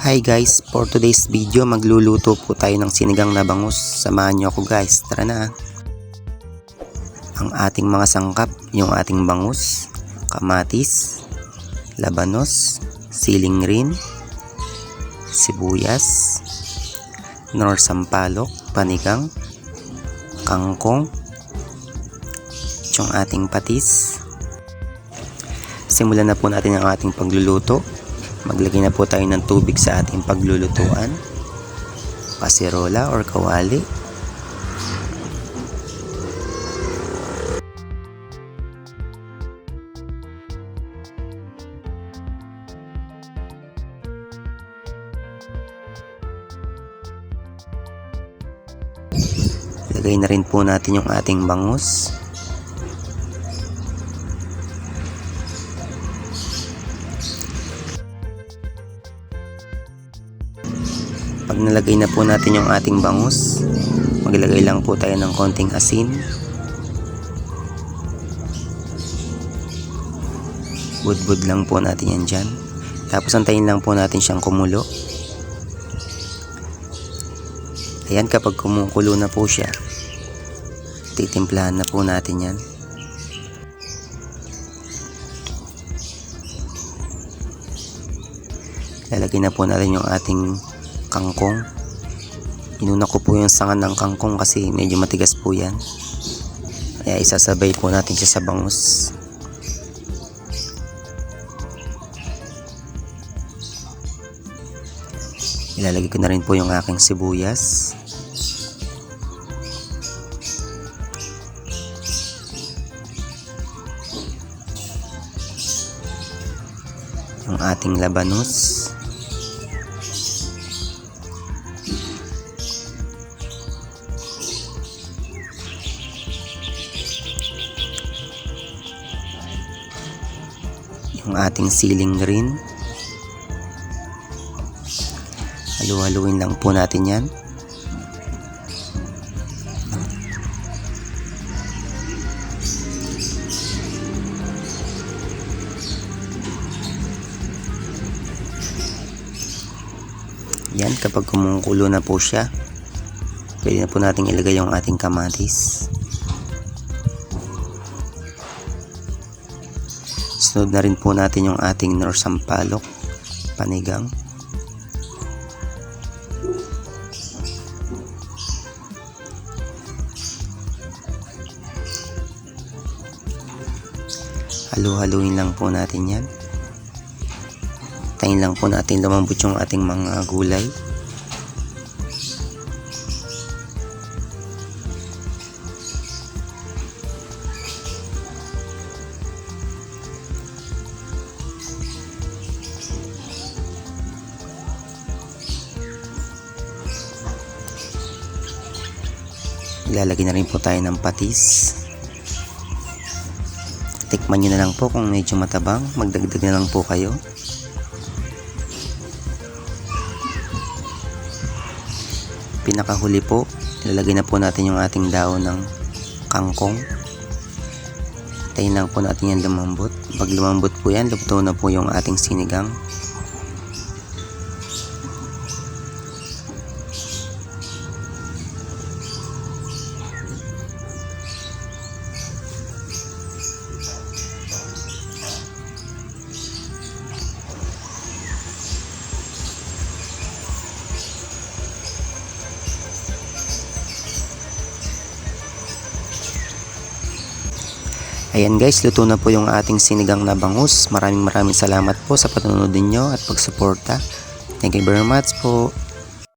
Hi guys, for today's video magluluto po tayo ng sinigang na bangus. Samahan nyo ako guys, tara na. Ang ating mga sangkap, yung ating bangus, kamatis, labanos, siling green, sibuyas, nor sampalok, panigang, kangkong, yung ating patis. Simulan na po natin ang ating pagluluto. Maglagay na po tayo ng tubig sa ating paglulutuan, kaserola or kawali. Lagay na rin po natin yung ating bangus. Pag nalagay na po natin yung ating bangus, maglagay lang po tayo ng konting asin. Budbud lang po natin yan dyan. Tapos antayin lang po natin siyang kumulo. Ayan, kapag kumukulo na po siya, titimplahan na po natin yan. Lalagay na po natin yung ating kangkong. Inuna ko po yung sanga ng kangkong kasi medyo matigas po yan. Kaya isasabay po natin siya sa bangus. Ilalagay ko na rin po yung aking sibuyas. Yung ating labanos. Yung ating siling green. Halu-haluin lang po natin yan. Yan, kapag kumukulo na po siya, pwede na po natin ilagay yung ating kamatis. Sunod na rin po natin yung ating nor sampalok, panigang. Halu-haluin lang po natin yan. Tayin lang po natin lumambot yung ating mga gulay. Ilalagay na rin po tayo ng patis. Tikman nyo na lang po kung medyo matabang. Magdagdag na lang po kayo. Pinakahuli po, ilalagay na po natin yung ating daon ng kangkong. Tayin lang po natin yan lumambot. Pag lumambot po yan, luto na po yung ating sinigang. Ayan guys, luto na po yung ating sinigang na bangus. Maraming salamat po sa panonood ninyo at pagsuporta. Thank you very much po.